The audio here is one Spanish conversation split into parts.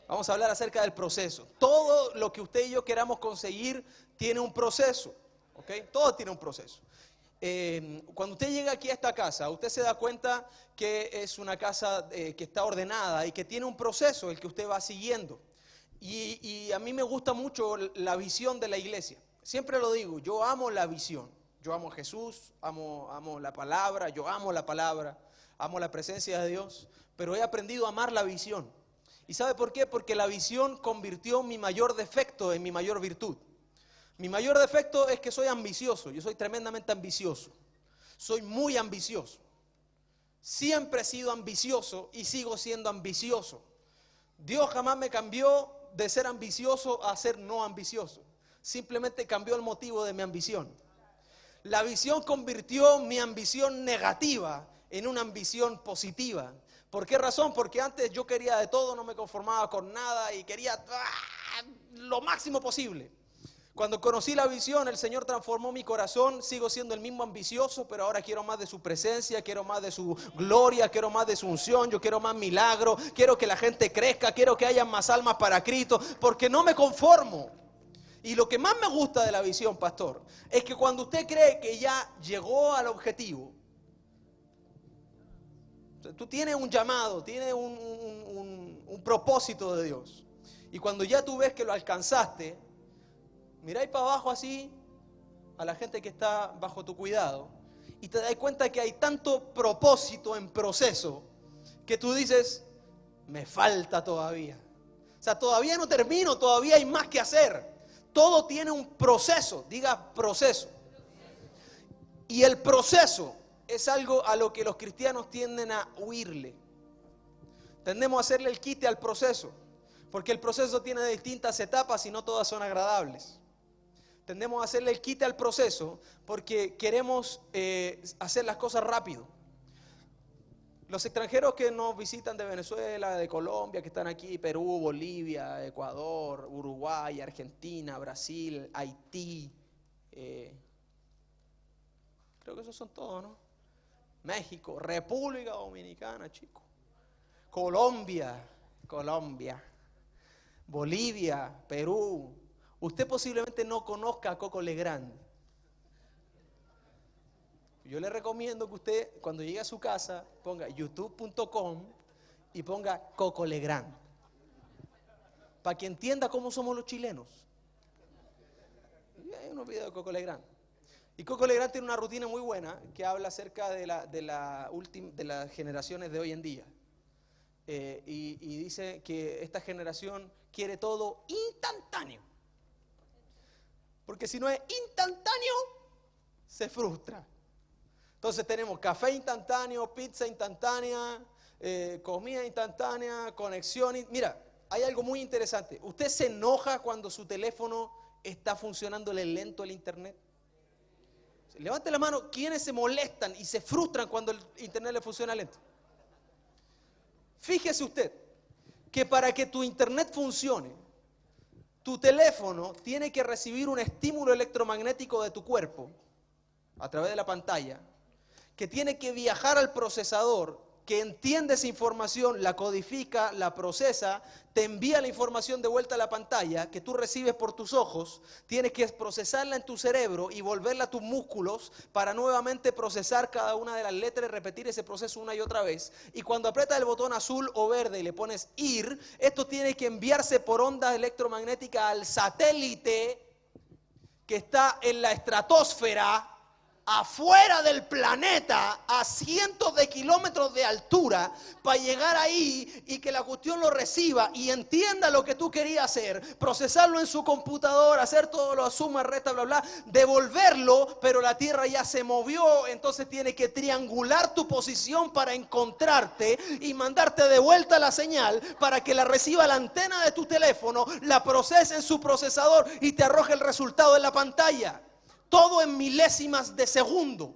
Vamos a hablar acerca del proceso. Todo lo que usted y yo queramos conseguir tiene un proceso, ¿ok? Todo tiene un proceso. Cuando usted llega aquí a esta casa, usted se da cuenta que es una casa que está ordenada y que tiene un proceso el que usted va siguiendo. Y a mí me gusta mucho la visión de la iglesia. Siempre lo digo, yo amo la visión. Yo amo a Jesús, amo la palabra, yo amo la palabra, amo la presencia de Dios, pero he aprendido a amar la visión. ¿Y sabe por qué? Porque la visión convirtió mi mayor defecto en mi mayor virtud. Mi mayor defecto es que soy ambicioso, yo soy tremendamente ambicioso, soy muy ambicioso. Siempre he sido ambicioso y sigo siendo ambicioso. Dios jamás me cambió de ser ambicioso a ser no ambicioso. Simplemente cambió el motivo de mi ambición. La visión convirtió mi ambición negativa en una ambición positiva. ¿Por qué razón? Porque antes yo quería de todo, no me conformaba con nada y quería lo máximo posible. Cuando conocí la visión, el Señor transformó mi corazón. Sigo siendo el mismo ambicioso, pero ahora quiero más de su presencia, quiero más de su gloria, quiero más de su unción, yo quiero más milagro, quiero que la gente crezca, quiero que haya más almas para Cristo, porque no me conformo. Y lo que más me gusta de la visión, pastor, es que cuando usted cree que ya llegó al objetivo, tú tienes un llamado, tienes un propósito de Dios. Y cuando ya tú ves que lo alcanzaste, miráis para abajo así a la gente que está bajo tu cuidado y te das cuenta que hay tanto propósito en proceso que tú dices, me falta todavía. O sea, todavía no termino, todavía hay más que hacer. Todo tiene un proceso, diga proceso. Y el proceso es algo a lo que los cristianos tienden a huirle. Tendemos a hacerle el quite al proceso, porque el proceso tiene distintas etapas y no todas son agradables. Tendemos a hacerle el quite al proceso porque queremos hacer las cosas rápido. Los extranjeros que nos visitan de Venezuela, de Colombia, que están aquí, Perú, Bolivia, Ecuador, Uruguay, Argentina, Brasil, Haití, creo que esos son todos, ¿no? México, República Dominicana, chicos. Colombia, Bolivia, Perú. Usted posiblemente no conozca a Coco Legrand. Yo le recomiendo que usted, cuando llegue a su casa, ponga youtube.com y ponga Coco Legrand, para que entienda cómo somos los chilenos. Y hay unos videos de Coco Legrand. Y Coco Legrand tiene una rutina muy buena que habla acerca de las generaciones de hoy en día. Y dice que esta generación quiere todo instantáneo. Porque si no es instantáneo, se frustra. Entonces tenemos café instantáneo, pizza instantánea, comida instantánea, conexión. Mira, hay algo muy interesante. ¿Usted se enoja cuando su teléfono está funcionándole lento el internet? Levante la mano, ¿quiénes se molestan y se frustran cuando el internet le funciona lento? Fíjese usted que para que tu internet funcione, tu teléfono tiene que recibir un estímulo electromagnético de tu cuerpo a través de la pantalla, que tiene que viajar al procesador, que entiende esa información, la codifica, la procesa, te envía la información de vuelta a la pantalla que tú recibes por tus ojos, tienes que procesarla en tu cerebro y volverla a tus músculos para nuevamente procesar cada una de las letras y repetir ese proceso una y otra vez. Y cuando aprietas el botón azul o verde y le pones ir, esto tiene que enviarse por ondas electromagnéticas al satélite que está en la estratosfera, afuera del planeta, a cientos de kilómetros de altura, para llegar ahí y que la cuestión lo reciba y entienda lo que tú querías hacer, procesarlo en su computadora, hacer todo lo suma, resta, bla, bla, devolverlo, pero la Tierra ya se movió, entonces tiene que triangular tu posición para encontrarte y mandarte de vuelta la señal para que la reciba la antena de tu teléfono, la procese en su procesador y te arroje el resultado en la pantalla. Todo en milésimas de segundo.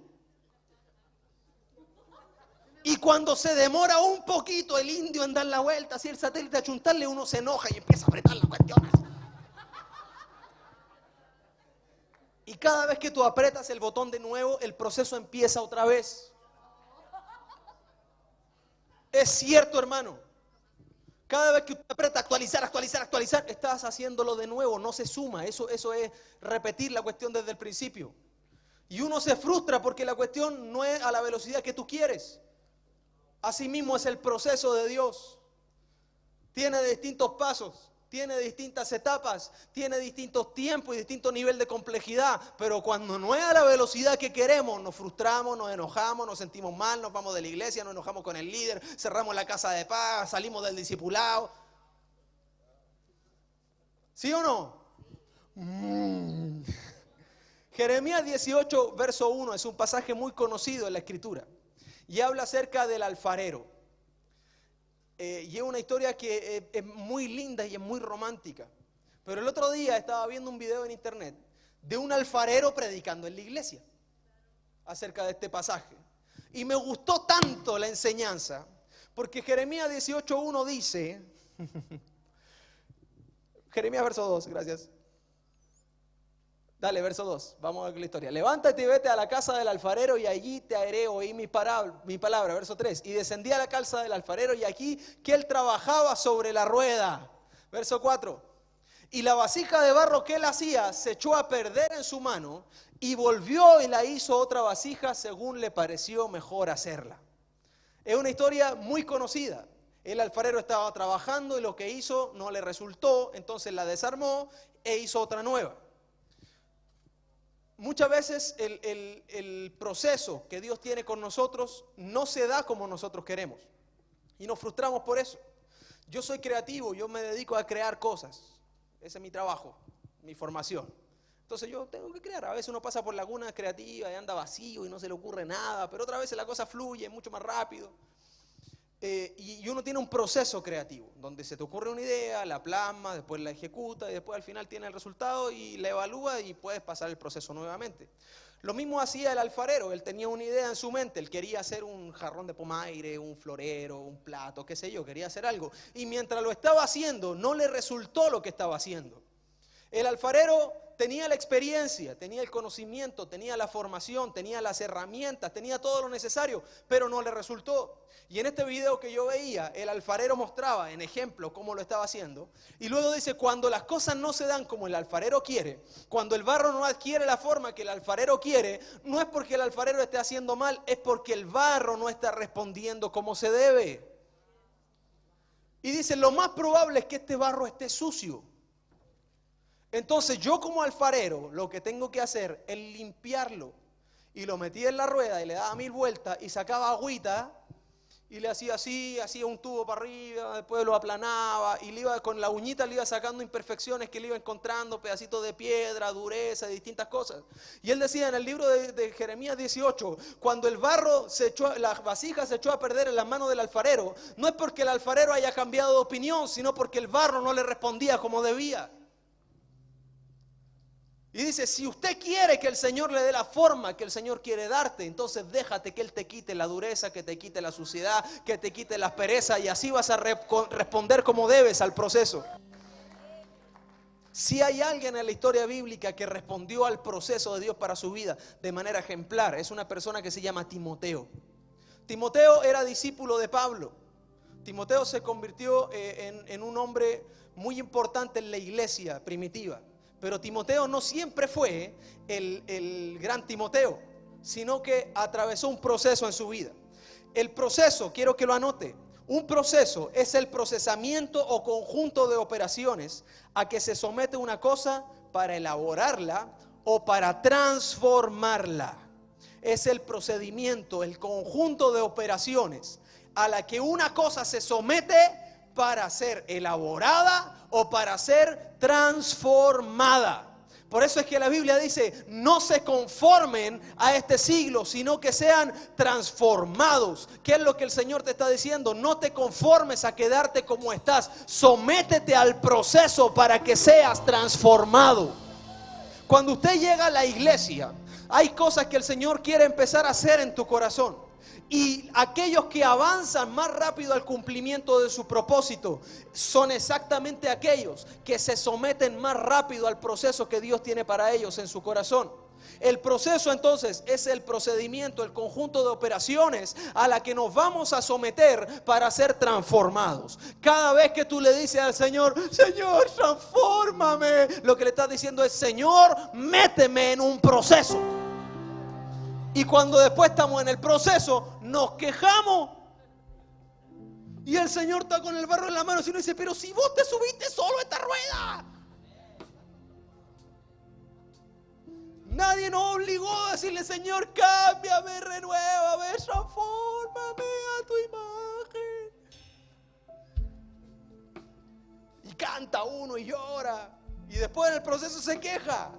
Y cuando se demora un poquito el indio en dar la vuelta, así el satélite a chuntarle, uno se enoja y empieza a apretar las cuestiones. Y cada vez que tú apretas el botón de nuevo, el proceso empieza otra vez. Es cierto, hermano. Cada vez que usted aprieta actualizar, estás haciéndolo de nuevo, no se suma. Eso es repetir la cuestión desde el principio. Y uno se frustra porque la cuestión no es a la velocidad que tú quieres. Asimismo es el proceso de Dios. Tiene distintos pasos, tiene distintas etapas, tiene distintos tiempos y distinto nivel de complejidad. Pero cuando no es a la velocidad que queremos, nos frustramos, nos enojamos, nos sentimos mal, nos vamos de la iglesia, nos enojamos con el líder, cerramos la casa de paz, salimos del discipulado. ¿Sí o no? Jeremías 18, verso 1, es un pasaje muy conocido en la Escritura y habla acerca del alfarero. Y es una historia que es muy linda y es muy romántica. Pero el otro día estaba viendo un video en internet de un alfarero predicando en la iglesia acerca de este pasaje. Y me gustó tanto la enseñanza, porque Jeremías 18:1 dice, Jeremías verso 2, gracias. Dale, verso 2, vamos a ver la historia. Levántate y vete a la casa del alfarero y allí te haré oír mi palabra. Verso 3, y descendí a la casa del alfarero y aquí que él trabajaba sobre la rueda. Verso 4, y la vasija de barro que él hacía se echó a perder en su mano y volvió y la hizo otra vasija según le pareció mejor hacerla. Es una historia muy conocida. El alfarero estaba trabajando y lo que hizo no le resultó, entonces la desarmó e hizo otra nueva. Muchas veces el proceso que Dios tiene con nosotros no se da como nosotros queremos y nos frustramos por eso. Yo soy creativo, yo me dedico a crear cosas, ese es mi trabajo, mi formación. Entonces yo tengo que crear, a veces uno pasa por lagunas creativas y anda vacío y no se le ocurre nada, pero otras veces la cosa fluye mucho más rápido. Y uno tiene un proceso creativo, donde se te ocurre una idea, la plasma, después la ejecuta y después al final tiene el resultado y la evalúa y puedes pasar el proceso nuevamente. Lo mismo hacía el alfarero, él tenía una idea en su mente, él quería hacer un jarrón de pomaire, un florero, un plato, qué sé yo, quería hacer algo. Y mientras lo estaba haciendo, no le resultó lo que estaba haciendo. El alfarero tenía la experiencia, tenía el conocimiento, tenía la formación, tenía las herramientas, tenía todo lo necesario, pero no le resultó. Y en este video que yo veía, el alfarero mostraba en ejemplo cómo lo estaba haciendo. Y luego dice, cuando las cosas no se dan como el alfarero quiere, cuando el barro no adquiere la forma que el alfarero quiere, no es porque el alfarero esté haciendo mal, es porque el barro no está respondiendo como se debe. Y dice, lo más probable es que este barro esté sucio. Entonces yo como alfarero lo que tengo que hacer es limpiarlo. Y lo metía en la rueda y le daba 1000 vueltas y sacaba agüita y le hacía así, hacía un tubo para arriba, después lo aplanaba y le iba, con la uñita le iba sacando imperfecciones que le iba encontrando, pedacitos de piedra, dureza, distintas cosas. Y él decía en el libro de Jeremías 18, cuando el barro la vasija se echó a perder en las manos del alfarero, no es porque el alfarero haya cambiado de opinión, sino porque el barro no le respondía como debía. Y dice, si usted quiere que el Señor le dé la forma que el Señor quiere darte, entonces déjate que Él te quite la dureza, que te quite la suciedad, que te quite la aspereza y así vas a responder como debes al proceso. Si hay alguien en la historia bíblica que respondió al proceso de Dios para su vida de manera ejemplar, es una persona que se llama Timoteo. Timoteo era discípulo de Pablo. Timoteo se convirtió en un hombre muy importante en la iglesia primitiva. Pero Timoteo no siempre fue el gran Timoteo, sino que atravesó un proceso en su vida. El proceso, quiero que lo anote, un proceso es el procesamiento o conjunto de operaciones a que se somete una cosa para elaborarla o para transformarla. Es el procedimiento, el conjunto de operaciones a la que una cosa se somete para ser elaborada o para ser transformada. Por eso es que la Biblia dice, no se conformen a este siglo, sino que sean transformados. ¿Qué es lo que el Señor te está diciendo? No te conformes a quedarte como estás. Sométete al proceso para que seas transformado. Cuando usted llega a la iglesia, hay cosas que el Señor quiere empezar a hacer en tu corazón. Y aquellos que avanzan más rápido al cumplimiento de su propósito son exactamente aquellos que se someten más rápido al proceso que Dios tiene para ellos en su corazón. El proceso entonces es el procedimiento, el conjunto de operaciones a la que nos vamos a someter para ser transformados. Cada vez que tú le dices al Señor, Señor, transfórmame, lo que le estás diciendo es, Señor, méteme en un proceso. Y cuando después estamos en el proceso, nos quejamos. Y el Señor está con el barro en la mano y uno dice, pero si vos te subiste solo a esta rueda. Nadie nos obligó a decirle, Señor, cámbiame, renuévame, transfórmame a tu imagen. Y canta uno y llora. Y después en el proceso se queja.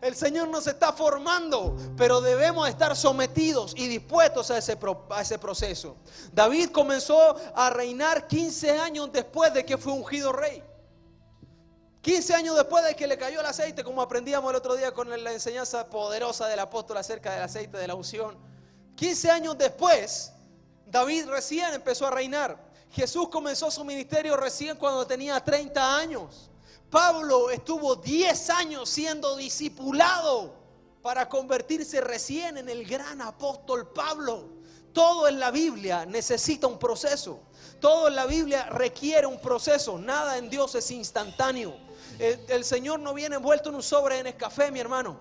El Señor nos está formando, pero debemos estar sometidos y dispuestos a ese proceso. David comenzó a reinar 15 años después de que fue ungido rey. 15 años después de que le cayó el aceite, como aprendíamos el otro día con la enseñanza poderosa del apóstol acerca del aceite de la unción. 15 años después, David recién empezó a reinar. Jesús comenzó su ministerio recién cuando tenía 30 años. Pablo estuvo 10 años siendo discipulado para convertirse recién en el gran apóstol Pablo. Todo en la Biblia necesita un proceso. Todo en la Biblia requiere un proceso. Nada en Dios es instantáneo. El Señor no viene envuelto en un sobre de Nescafé, mi hermano.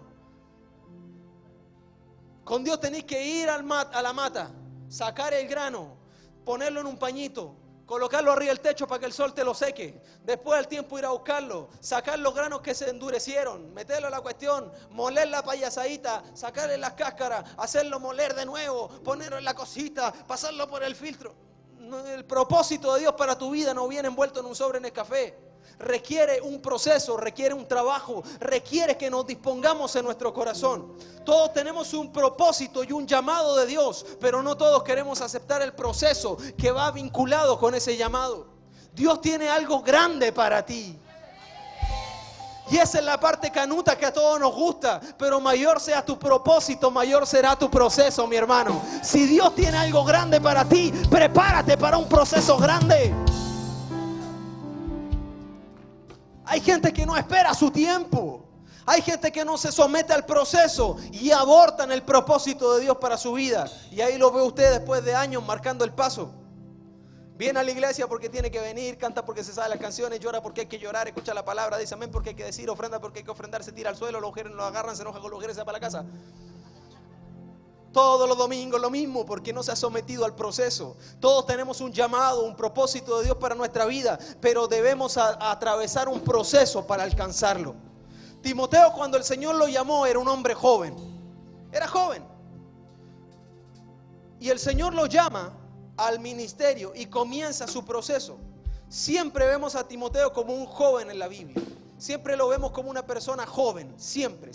Con Dios tenéis que ir a la mata, sacar el grano, ponerlo en un pañito, colocarlo arriba del techo para que el sol te lo seque. Después del tiempo ir a buscarlo, sacar los granos que se endurecieron, meterlo a la cuestión, moler la payasadita, sacarle las cáscaras, hacerlo moler de nuevo, ponerlo en la cosita, pasarlo por el filtro. El propósito de Dios para tu vida no viene envuelto en un sobre Nescafé. Requiere un proceso, requiere un trabajo, requiere que nos dispongamos en nuestro corazón. Todos tenemos un propósito y un llamado de Dios, pero no todos queremos aceptar el proceso que va vinculado con ese llamado. Dios tiene algo grande para ti. Y esa es la parte canuta que a todos nos gusta. Pero mayor sea tu propósito, mayor será tu proceso, mi hermano. Si Dios tiene algo grande para ti, prepárate para un proceso grande. Hay gente que no espera su tiempo. Hay gente que no se somete al proceso y abortan el propósito de Dios para su vida. Y ahí lo ve usted después de años marcando el paso. Viene a la iglesia porque tiene que venir, canta porque se sabe las canciones, llora porque hay que llorar, escucha la palabra, dice amén porque hay que decir, ofrenda porque hay que ofrendar, se tira al suelo, los mujeres lo agarran, se enoja con los mujeres, se va para la casa. Todos los domingos lo mismo, porque no se ha sometido al proceso. Todos tenemos un llamado, un propósito de Dios para nuestra vida, pero debemos atravesar un proceso para alcanzarlo. Timoteo, cuando el Señor lo llamó, era un hombre joven. Era joven. Y el Señor lo llama al ministerio y comienza su proceso. Siempre vemos a Timoteo como un joven en la Biblia. Siempre lo vemos como una persona joven. Siempre.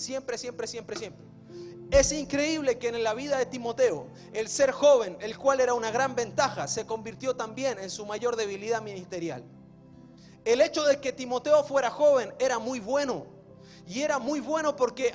Es increíble que en la vida de Timoteo, el ser joven, el cual era una gran ventaja, se convirtió también en su mayor debilidad ministerial. El hecho de que Timoteo fuera joven era muy bueno. Y era muy bueno porque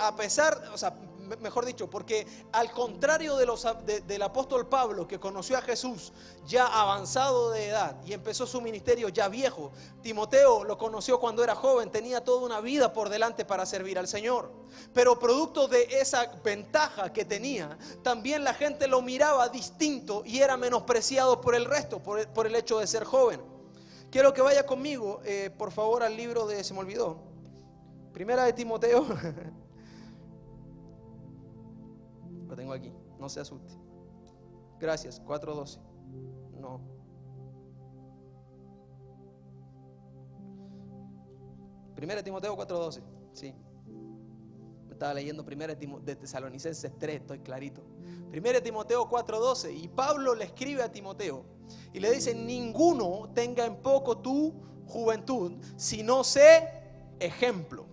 porque al contrario del apóstol Pablo, que conoció a Jesús ya avanzado de edad y empezó su ministerio ya viejo, Timoteo lo conoció cuando era joven, tenía toda una vida por delante para servir al Señor. Pero producto de esa ventaja que tenía, también la gente lo miraba distinto y era menospreciado por el resto, por el hecho de ser joven. Quiero que vaya conmigo, por favor, al libro de, se me olvidó, Primera de Timoteo. Lo tengo aquí, no se asuste. Gracias, 4:12. No. Primera de Timoteo 4:12. Sí. Estaba leyendo Primera de Tesalonicenses 3, estoy clarito. Primera de Timoteo 4:12. Y Pablo le escribe a Timoteo y le dice: ninguno tenga en poco tu juventud, sino sé ejemplo.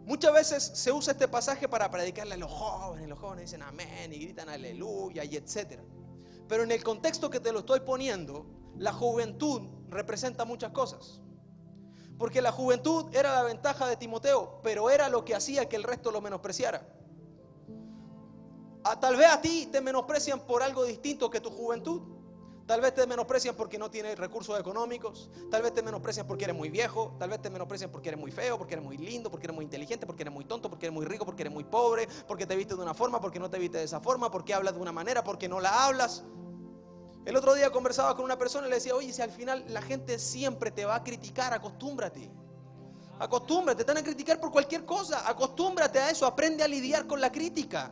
Muchas veces se usa este pasaje para predicarle a los jóvenes dicen amén y gritan aleluya y etcétera. Pero en el contexto que te lo estoy poniendo, la juventud representa muchas cosas. Porque la juventud era la ventaja de Timoteo, pero era lo que hacía que el resto lo menospreciara. Tal vez a ti te menosprecian por algo distinto que tu juventud. Tal vez te menosprecian porque no tienes recursos económicos. Tal vez te menosprecian porque eres muy viejo. Tal vez te menosprecian porque eres muy feo, porque eres muy lindo, porque eres muy inteligente, porque eres muy tonto, porque eres muy rico, porque eres muy pobre, porque te viste de una forma, porque no te viste de esa forma, porque hablas de una manera, porque no la hablas. El otro día conversaba con una persona y le decía, oye, si al final la gente siempre te va a criticar, acostúmbrate. Acostúmbrate, te van a criticar por cualquier cosa. Acostúmbrate a eso, aprende a lidiar con la crítica.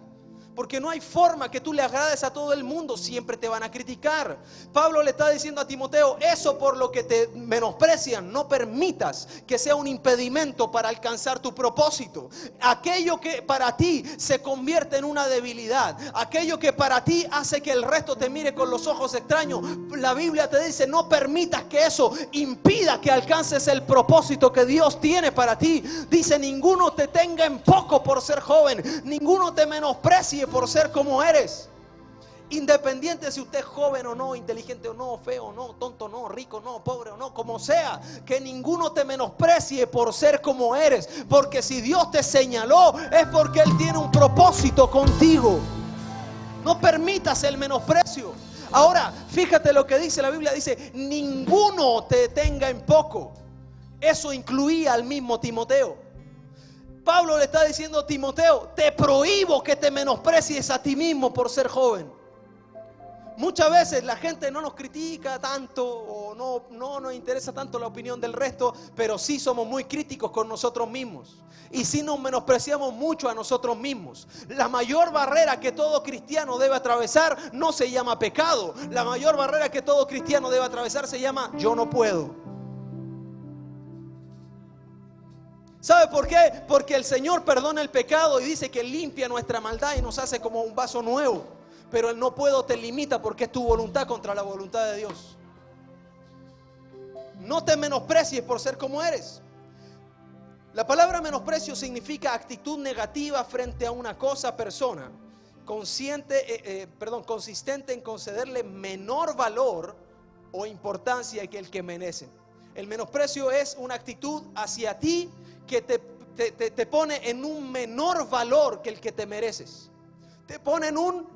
Porque no hay forma que tú le agrades a todo el mundo, siempre te van a criticar. Pablo le está diciendo a Timoteo, eso por lo que te menosprecian, no permitas que sea un impedimento para alcanzar tu propósito. Aquello que para ti se convierte en una debilidad, aquello que para ti hace que el resto te mire con los ojos extraños, la Biblia te dice, no permitas que eso impida que alcances el propósito que Dios tiene para ti. Dice, ninguno te tenga en poco por ser joven, ninguno te menosprecie por ser como eres. Independiente si usted es joven o no, inteligente o no, feo o no, tonto o no, rico o no, pobre o no, como sea, que ninguno te menosprecie por ser como eres, porque si Dios te señaló es porque Él tiene un propósito contigo. No permitas el menosprecio. Ahora, fíjate lo que dice la Biblia, dice, ninguno te tenga en poco. Eso incluía al mismo Timoteo. Pablo le está diciendo a Timoteo, te prohíbo que te menosprecies a ti mismo por ser joven. Muchas veces la gente no nos critica tanto o no nos interesa tanto la opinión del resto, pero sí somos muy críticos con nosotros mismos. Y sí nos menospreciamos mucho a nosotros mismos. La mayor barrera que todo cristiano debe atravesar no se llama pecado. La mayor barrera que todo cristiano debe atravesar se llama yo no puedo. ¿Sabe por qué? Porque el Señor perdona el pecado y dice que limpia nuestra maldad y nos hace como un vaso nuevo. Pero el no puedo te limita porque es tu voluntad contra la voluntad de Dios. No te menosprecies por ser como eres. La palabra menosprecio significa actitud negativa frente a una cosa, persona, consistente en concederle menor valor o importancia que el que merece. El menosprecio es una actitud hacia ti que te pone en un menor valor que el que te mereces. Te pone en un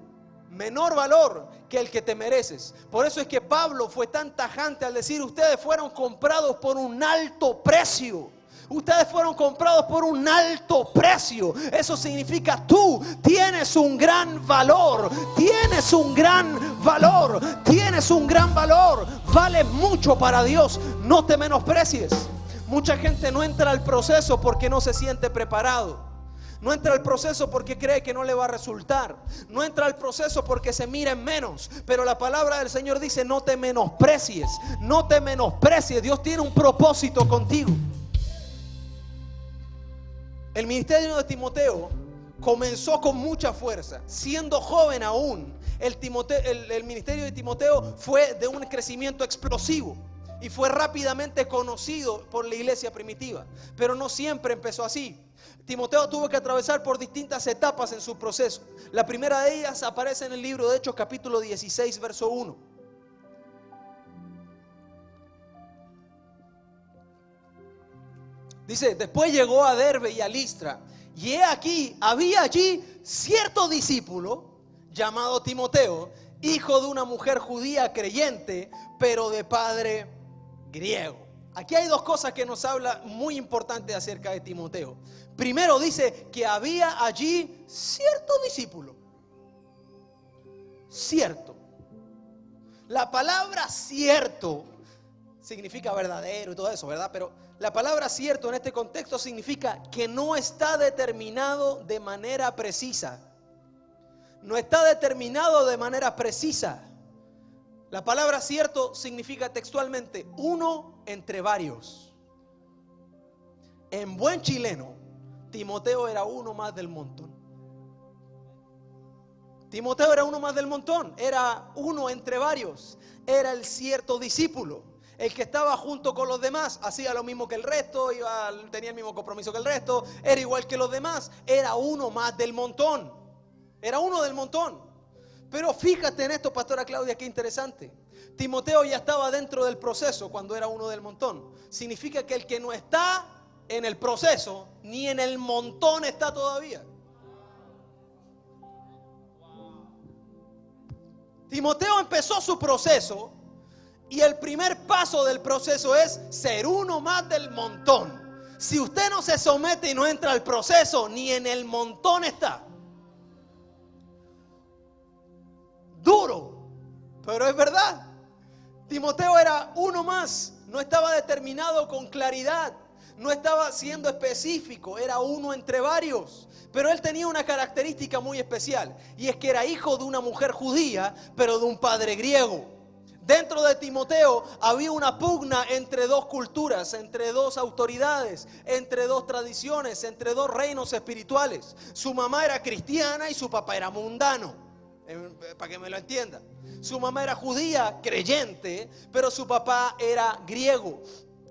menor valor que el que te mereces. Por eso es que Pablo fue tan tajante al decir, ustedes fueron comprados por un alto precio. Ustedes fueron comprados por un alto precio. Eso significa tú tienes un gran valor. Tienes un gran valor. Tienes un gran valor. Vale mucho para Dios. No te menosprecies. Mucha gente no entra al proceso porque no se siente preparado. No entra al proceso porque cree que no le va a resultar. No entra al proceso porque se mira en menos. Pero la palabra del Señor dice, no te menosprecies. No te menosprecies. Dios tiene un propósito contigo. El ministerio de Timoteo comenzó con mucha fuerza. Siendo joven aún, el ministerio de Timoteo fue de un crecimiento explosivo. Y fue rápidamente conocido por la iglesia primitiva. Pero no siempre empezó así. Timoteo tuvo que atravesar por distintas etapas en su proceso. La primera de ellas aparece en el libro de Hechos capítulo 16 verso 1. Dice, después llegó a Derbe y a Listra. Y he aquí, había allí cierto discípulo llamado Timoteo, hijo de una mujer judía creyente, pero de padre griego. Aquí hay dos cosas que nos habla muy importantes acerca de Timoteo. Primero dice que había allí cierto discípulo. Cierto. La palabra cierto significa verdadero y todo eso, ¿verdad? Pero la palabra cierto en este contexto significa que no está determinado de manera precisa. No está determinado de manera precisa. La palabra cierto significa textualmente uno entre varios. En buen chileno, Timoteo era uno más del montón. Timoteo era uno más del montón, era uno entre varios. Era el cierto discípulo, el que estaba junto con los demás, hacía lo mismo que el resto, tenía el mismo compromiso que el resto, era igual que los demás, era uno más del montón. Era uno del montón. Pero fíjate en esto, pastora Claudia, qué interesante. Timoteo ya estaba dentro del proceso cuando era uno del montón. Significa que el que no está en el proceso, ni en el montón está todavía. Timoteo empezó su proceso y el primer paso del proceso es ser uno más del montón. Si usted no se somete y no entra al proceso, ni en el montón está. Duro, pero es verdad. Timoteo era uno más, no estaba determinado con claridad, no estaba siendo específico, era uno entre varios. Pero él tenía una característica muy especial, y es que era hijo de una mujer judía, pero de un padre griego. Dentro de Timoteo había una pugna entre dos culturas, entre dos autoridades, entre dos tradiciones, entre dos reinos espirituales. Su mamá era cristiana y su papá era mundano, para que me lo entienda. Su mamá era judía, creyente, pero su papá era griego.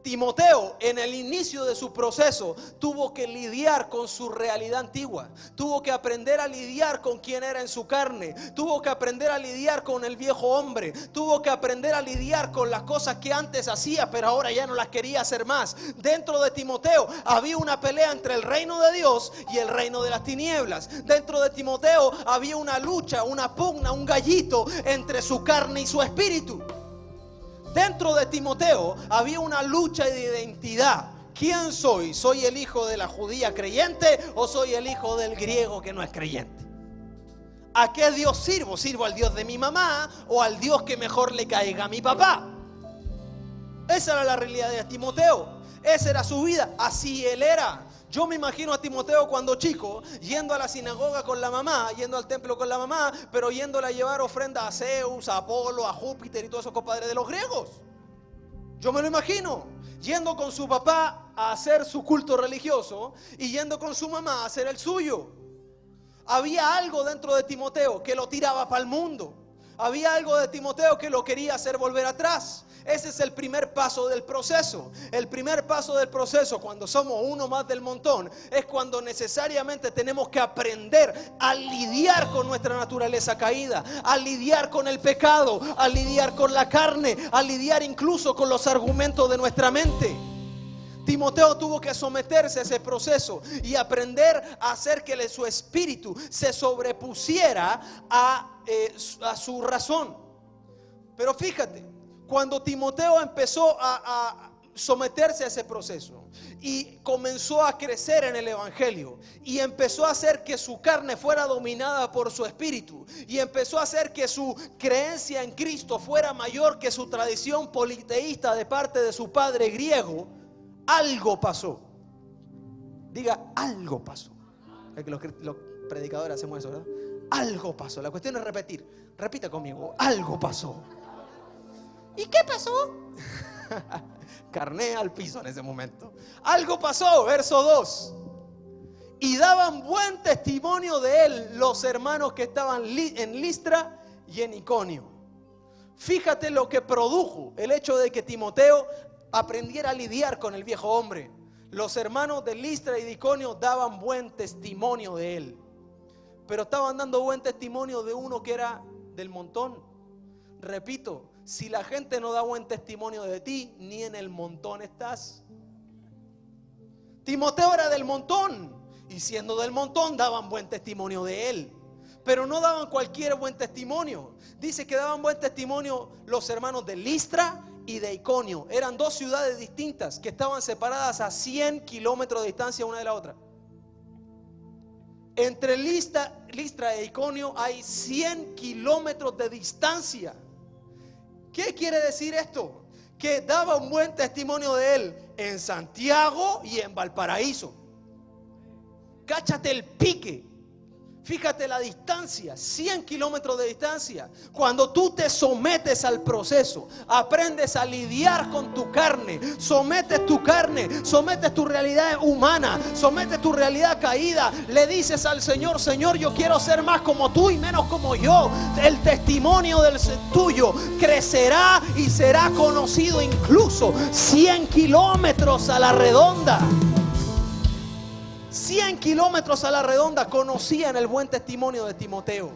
Timoteo, en el inicio de su proceso, tuvo que lidiar con su realidad antigua. Tuvo que aprender a lidiar con quien era en su carne. Tuvo que aprender a lidiar con el viejo hombre. Tuvo que aprender a lidiar con las cosas que antes hacía, pero ahora ya no las quería hacer más. Dentro de Timoteo había una pelea entre el reino de Dios y el reino de las tinieblas. Dentro de Timoteo había una lucha, una pugna, un gallito entre su carne y su espíritu. Dentro de Timoteo había una lucha de identidad. ¿Quién soy? ¿Soy el hijo de la judía creyente o soy el hijo del griego que no es creyente? ¿A qué Dios sirvo? ¿Sirvo al Dios de mi mamá o al Dios que mejor le caiga a mi papá? Esa era la realidad de Timoteo. Esa era su vida. Así él era. Yo me imagino a Timoteo cuando chico, yendo a la sinagoga con la mamá, yendo al templo con la mamá, pero yéndole a llevar ofrenda a Zeus, a Apolo, a Júpiter y todos esos compadres de los griegos. Yo me lo imagino, yendo con su papá a hacer su culto religioso y yendo con su mamá a hacer el suyo. Había algo dentro de Timoteo que lo tiraba para el mundo. Había algo de Timoteo que lo quería hacer volver atrás. Ese es el primer paso del proceso. El primer paso del proceso, cuando somos uno más del montón, es cuando necesariamente tenemos que aprender a lidiar con nuestra naturaleza caída, a lidiar con el pecado, a lidiar con la carne, a lidiar incluso con los argumentos de nuestra mente. Timoteo tuvo que someterse a ese proceso y aprender a hacer que su espíritu se sobrepusiera a su razón. Pero fíjate, cuando Timoteo empezó a someterse a ese proceso y comenzó a crecer en el evangelio y empezó a hacer que su carne fuera dominada por su espíritu y empezó a hacer que su creencia en Cristo fuera mayor que su tradición politeísta de parte de su padre griego, algo pasó. Diga, algo pasó. Es que los predicadores hacemos eso, ¿verdad? Algo pasó. La cuestión es repetir. Repita conmigo, algo pasó. ¿Y qué pasó? Carné al piso en ese momento. Algo pasó, verso 2. Y daban buen testimonio de él los hermanos que estaban en Listra y en Iconio. Fíjate lo que produjo el hecho de que Timoteo aprendiera a lidiar con el viejo hombre. Los hermanos de Listra y de Iconio daban buen testimonio de él. Pero estaban dando buen testimonio de uno que era del montón. Repito, si la gente no da buen testimonio de ti, ni en el montón estás. Timoteo era del montón, y siendo del montón daban buen testimonio de él. Pero no daban cualquier buen testimonio. Dice que daban buen testimonio los hermanos de Listra y de Iconio. Eran dos ciudades distintas que estaban separadas a 100 kilómetros de distancia una de la otra. Entre Listra e Iconio hay 100 kilómetros de distancia. ¿Qué quiere decir esto? Que daba un buen testimonio de él en Santiago y en Valparaíso. Cáchate el pique. Fíjate la distancia, 100 kilómetros de distancia. Cuando tú te sometes al proceso, aprendes a lidiar con tu carne, sometes tu carne, sometes tu realidad humana, sometes tu realidad caída, le dices al Señor, Señor, yo quiero ser más como tú y menos como yo. El testimonio tuyo crecerá y será conocido incluso 100 kilómetros a la redonda. 100 kilómetros a la redonda conocían el buen testimonio de Timoteo,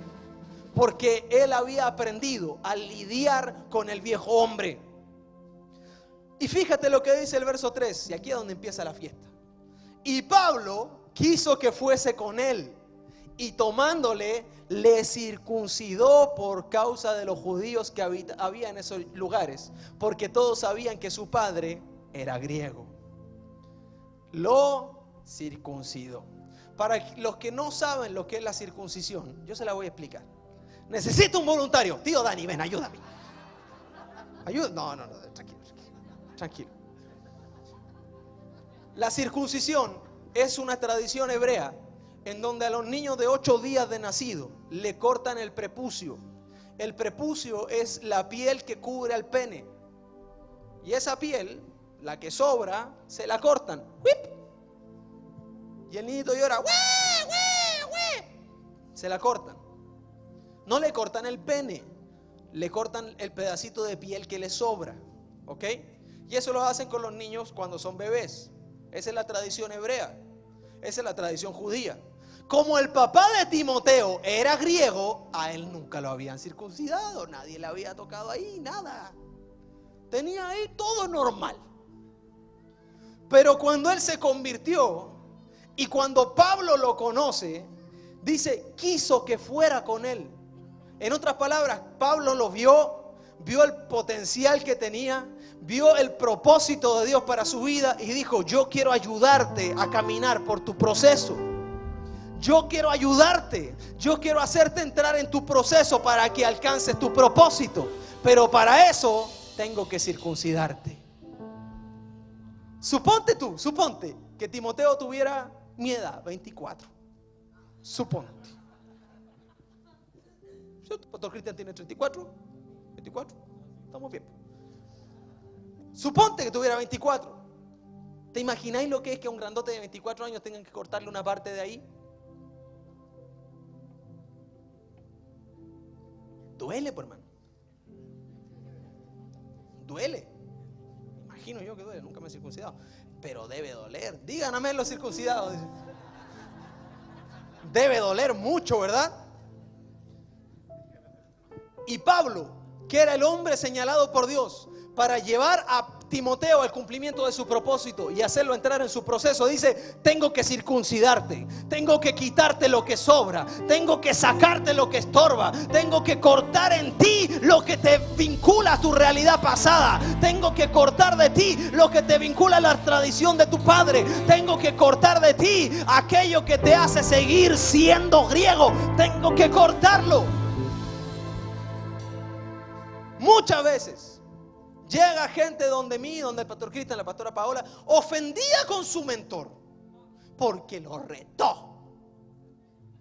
porque él había aprendido a lidiar con el viejo hombre. Y fíjate lo que dice el verso 3, y aquí es donde empieza la fiesta. Y Pablo quiso que fuese con él, y tomándole, le circuncidó por causa de los judíos que había en esos lugares, porque todos sabían que su padre era griego. Lo circuncidó. Para los que no saben lo que es la circuncisión, yo se la voy a explicar. Necesito un voluntario. Tío Dani, ven, ayúdame. No, tranquilo. Tranquilo. La circuncisión es una tradición hebrea en donde a los niños de 8 días de nacido le cortan el prepucio. El prepucio es la piel que cubre al pene. Y esa piel, la que sobra, se la cortan. ¡Whip! Y el niñito llora. ¡Wee, wee, wee! Se la cortan. No le cortan el pene, le cortan el pedacito de piel que le sobra. ¿Ok? Y eso lo hacen con los niños cuando son bebés. Esa es la tradición hebrea. Esa es la tradición judía. Como el papá de Timoteo era griego, a él nunca lo habían circuncidado. Nadie le había tocado ahí, nada. Tenía ahí todo normal. Pero cuando él se convirtió y cuando Pablo lo conoce, dice, quiso que fuera con él. En otras palabras, Pablo lo vio el potencial que tenía, vio el propósito de Dios para su vida y dijo, yo quiero ayudarte a caminar por tu proceso. Yo quiero ayudarte, yo quiero hacerte entrar en tu proceso para que alcances tu propósito. Pero para eso tengo que circuncidarte. Suponte que Timoteo tuviera mi edad, 24. Suponte. ¿Cierto? Pastor Cristian tiene 34. 24. Estamos bien. Suponte que tuviera 24. ¿Te imagináis lo que es que a un grandote de 24 años tengan que cortarle una parte de ahí? Duele, por hermano. Duele. Imagino yo que duele, nunca me he circuncidado. Pero debe doler. Díganme los circuncidados. Debe doler mucho, ¿verdad? Y Pablo, que era el hombre señalado por Dios para llevar a Timoteo al cumplimiento de su propósito y hacerlo entrar en su proceso, dice, tengo que circuncidarte, tengo que quitarte lo que sobra, tengo que sacarte lo que estorba, tengo que cortar en ti lo que te vincula a tu realidad pasada, tengo que cortar de ti lo que te vincula a la tradición de tu padre, tengo que cortar de ti aquello que te hace seguir siendo griego, tengo que cortarlo. Muchas veces llega gente donde el pastor Cristian, la pastora Paola, ofendía con su mentor porque lo retó.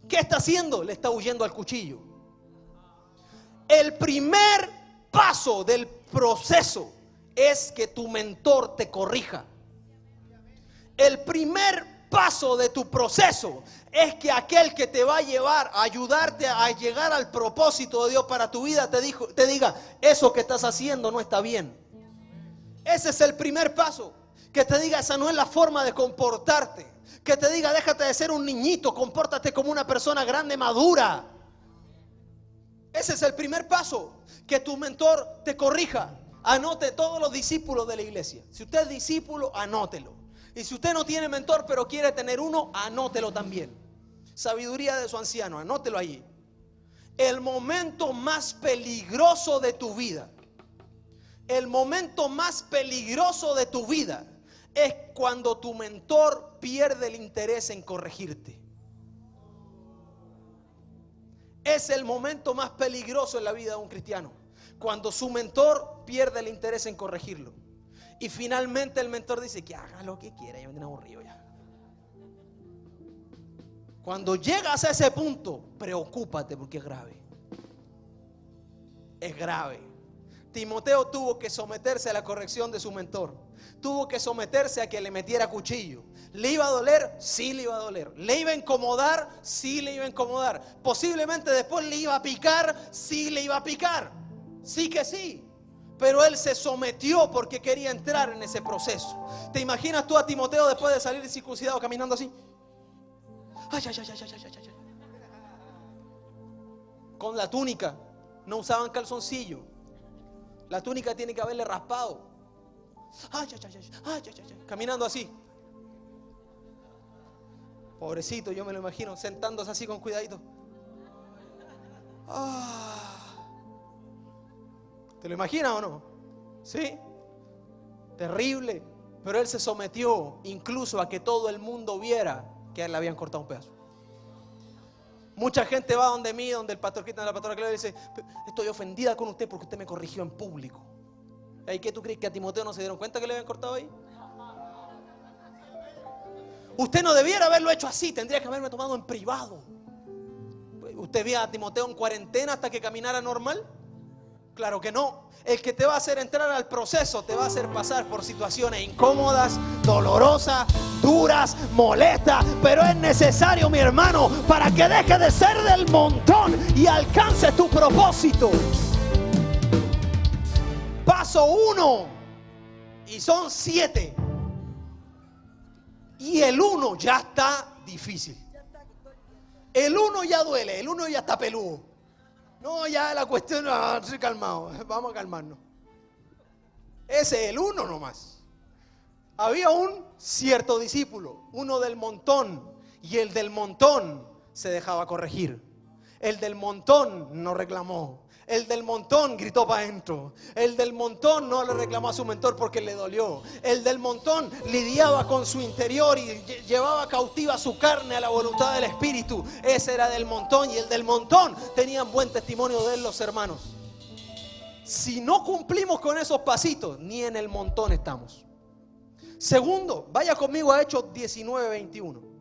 ¿Qué está haciendo? Le está huyendo al cuchillo. El primer paso del proceso es que tu mentor te corrija. El primer paso de tu proceso es que aquel que te va a llevar a ayudarte a llegar al propósito de Dios para tu vida te diga, eso que estás haciendo no está bien. Ese es el primer paso. Que te diga, esa no es la forma de comportarte. Que te diga, déjate de ser un niñito, compórtate como una persona grande, madura. Ese es el primer paso. Que tu mentor te corrija. Anote todos los discípulos de la iglesia. Si usted es discípulo, anótelo. Y si usted no tiene mentor pero quiere tener uno, anótelo también. Sabiduría de su anciano, anótelo allí. El momento más peligroso de tu vida, el momento más peligroso de tu vida es cuando tu mentor pierde el interés en corregirte. Es el momento más peligroso en la vida de un cristiano, cuando su mentor pierde el interés en corregirlo. Y finalmente el mentor dice que haga lo que quiera, ya me tiene aburrido ya. Cuando llegas a ese punto, preocúpate porque es grave. Es grave. Timoteo tuvo que someterse a la corrección de su mentor. Tuvo que someterse a que le metiera cuchillo. ¿Le iba a doler? Sí le iba a doler. ¿Le iba a incomodar? Sí le iba a incomodar. Posiblemente después le iba a picar. Sí le iba a picar. Sí que sí. Pero él se sometió porque quería entrar en ese proceso. ¿Te imaginas tú a Timoteo después de salir circuncidado caminando así? Ay, ay, ay, ay, ay, ay, ay. Con la túnica. No usaban calzoncillo. La túnica tiene que haberle raspado. Ay, ay, ay, ay, ay, ay, ay, ay. Caminando así. Pobrecito, yo me lo imagino sentándose así con cuidadito. ¿Te lo imaginas o no? Sí, terrible. Pero él se sometió incluso a que todo el mundo viera que a él le habían cortado un pedazo. Mucha gente va donde mí, donde el pastor Cristian, la pastora Clara, y dice: estoy ofendida con usted porque usted me corrigió en público. ¿Y qué tú crees, que a Timoteo no se dieron cuenta que le habían cortado ahí? Usted no debiera haberlo hecho así, tendría que haberme tomado en privado. ¿Usted vio a Timoteo en cuarentena hasta que caminara normal? Claro que no. El que te va a hacer entrar al proceso te va a hacer pasar por situaciones incómodas, dolorosas, duras, molestas, pero es necesario, mi hermano, para que dejes de ser del montón y alcances tu propósito. Paso 1, y son 7. Y el 1 ya está difícil. El 1 ya duele, el 1 ya está peludo. No, ya la cuestión, estoy calmado, vamos a calmarnos. Ese es el 1 nomás. Había un cierto discípulo, uno del montón, y el del montón se dejaba corregir. El del montón no reclamó. El del montón gritó para adentro. El del montón no le reclamó a su mentor porque le dolió. El del montón lidiaba con su interior y llevaba cautiva su carne a la voluntad del Espíritu. Ese era del montón, y el del montón tenían buen testimonio de él los hermanos. Si no cumplimos con esos pasitos, ni en el montón estamos. Segundo, vaya conmigo a Hechos 19:21.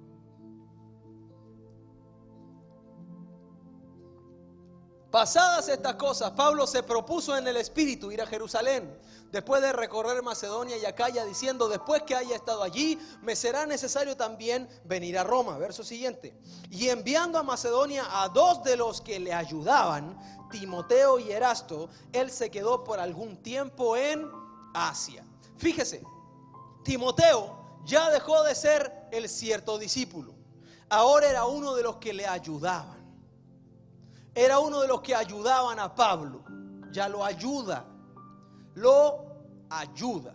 Pasadas estas cosas, Pablo se propuso en el Espíritu ir a Jerusalén, después de recorrer Macedonia y Acaya, diciendo: después que haya estado allí, me será necesario también venir a Roma. Verso siguiente. Y enviando a Macedonia a 2 de los que le ayudaban, Timoteo y Erasto, él se quedó por algún tiempo en Asia. Fíjese, Timoteo ya dejó de ser el cierto discípulo. Ahora era uno de los que le ayudaban. Era uno de los que ayudaban a Pablo. Ya lo ayuda. Lo ayuda.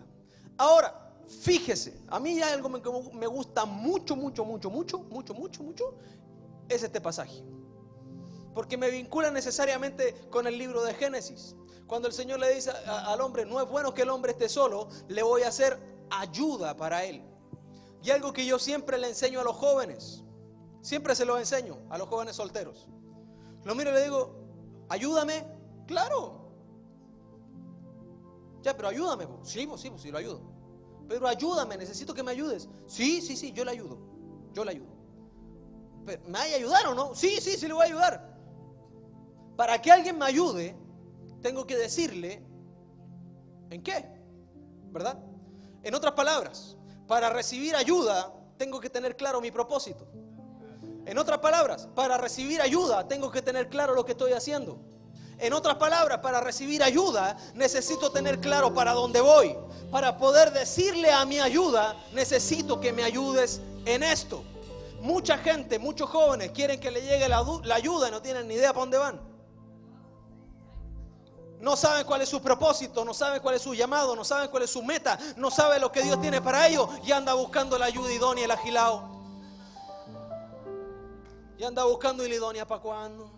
Ahora, fíjese, a mí hay algo que me gusta mucho, es este pasaje. Porque me vincula necesariamente con el libro de Génesis. Cuando el Señor le dice al hombre: no es bueno que el hombre esté solo, le voy a hacer ayuda para él. Y algo que yo siempre le enseño a los jóvenes, siempre se lo enseño a los jóvenes solteros. Lo miro y le digo: ayúdame. Claro. Ya, pero ayúdame. Sí, lo ayudo. Pero ayúdame, necesito que me ayudes. Sí, yo le ayudo. Pero, ¿me va a ayudar o no? Sí, le voy a ayudar. Para que alguien me ayude, tengo que decirle en qué, ¿verdad? En otras palabras, para recibir ayuda, tengo que tener claro mi propósito. En otras palabras, para recibir ayuda, tengo que tener claro lo que estoy haciendo. En otras palabras, para recibir ayuda, necesito tener claro para dónde voy. Para poder decirle a mi ayuda, necesito que me ayudes en esto. Mucha gente, muchos jóvenes quieren que le llegue la ayuda y no tienen ni idea para dónde van. No saben cuál es su propósito, no saben cuál es su llamado, no saben cuál es su meta, no saben lo que Dios tiene para ellos, y anda buscando la ayuda idónea, el agilao. Y anda buscando: ¿y la idónea para cuándo?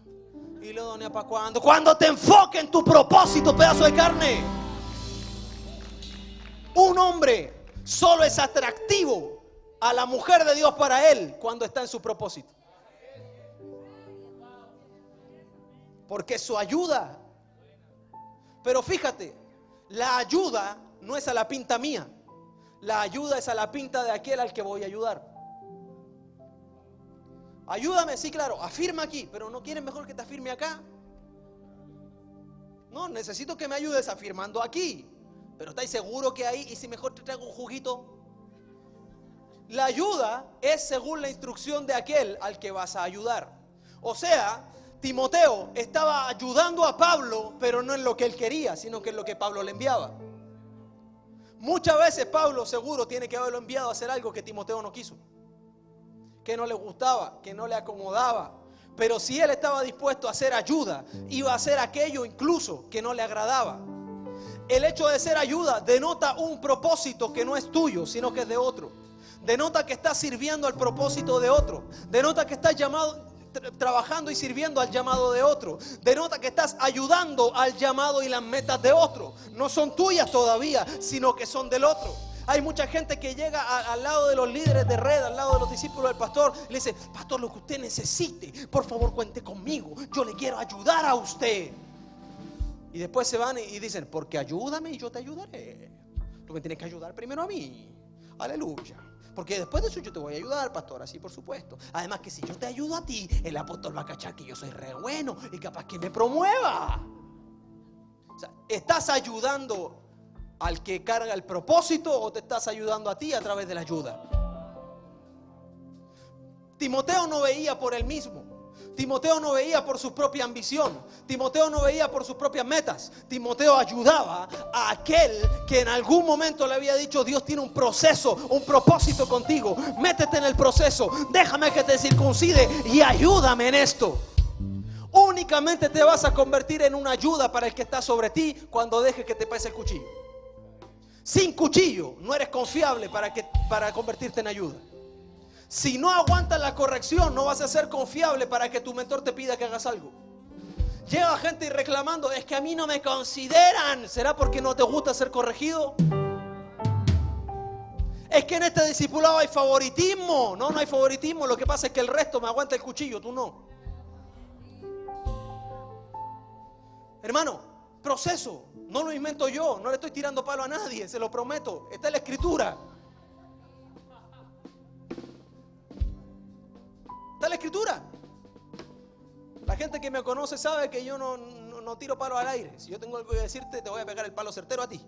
¿Y la idónea para cuándo? Cuando te enfoques en tu propósito, pedazo de carne. Un hombre solo es atractivo a la mujer de Dios para él cuando está en su propósito. Porque su ayuda. Pero fíjate, la ayuda no es a la pinta mía. La ayuda es a la pinta de aquel al que voy a ayudar. Ayúdame, sí, claro, afirma aquí, pero ¿no quieres mejor que te afirme acá? No, necesito que me ayudes afirmando aquí. Pero ¿estáis seguros que ahí? ¿Y si mejor te traigo un juguito? La ayuda es según la instrucción de aquel al que vas a ayudar. O sea, Timoteo estaba ayudando a Pablo, pero no en lo que él quería, sino que en lo que Pablo le enviaba. Muchas veces Pablo seguro tiene que haberlo enviado a hacer algo que Timoteo no quiso, que no le gustaba, que no le acomodaba. Pero si él estaba dispuesto a hacer ayuda, iba a hacer aquello incluso que no le agradaba. el hecho de ser ayuda denota un propósito que no es tuyo, sino que es de otro. Denota que estás sirviendo al propósito de otro. Denota que estás trabajando y sirviendo al llamado de otro. Denota que estás ayudando al llamado y las metas de otro. No son tuyas todavía, sino que son del otro. Hay mucha gente que llega al lado de los líderes de red, al lado de los discípulos del pastor, y le dice: pastor, lo que usted necesite, por favor cuente conmigo, yo le quiero ayudar a usted. Y después se van y dicen: porque ayúdame y yo te ayudaré. Tú me tienes que ayudar primero a mí. Aleluya. Porque después de eso yo te voy a ayudar, pastor, así por supuesto. Además que si yo te ayudo a ti, el apóstol va a cachar que yo soy re bueno y capaz que me promueva. O sea, ¿estás ayudando al que carga el propósito o te estás ayudando a ti a través de la ayuda? Timoteo no veía por él mismo. Timoteo no veía por su propia ambición. Timoteo no veía por sus propias metas. Timoteo ayudaba a aquel que en algún momento le había dicho: Dios tiene un proceso, un propósito contigo. Métete en el proceso, déjame que te circuncide y ayúdame en esto. Únicamente te vas a convertir en una ayuda para el que está sobre ti cuando dejes que te pese el cuchillo. Sin cuchillo no eres confiable para convertirte en ayuda. Si no aguantas la corrección, no vas a ser confiable para que tu mentor te pida que hagas algo. Llega gente y reclamando: es que a mí no me consideran. ¿Será porque no te gusta ser corregido? Es que en este discipulado hay favoritismo. No hay favoritismo. Lo que pasa es que el resto me aguanta el cuchillo, tú no. Hermano, proceso. No lo invento yo. No le estoy tirando palo a nadie, se lo prometo. Está en la escritura. Está en la escritura. La gente que me conoce sabe que yo no tiro palo al aire. Si yo tengo algo que decirte, te voy a pegar el palo certero a ti,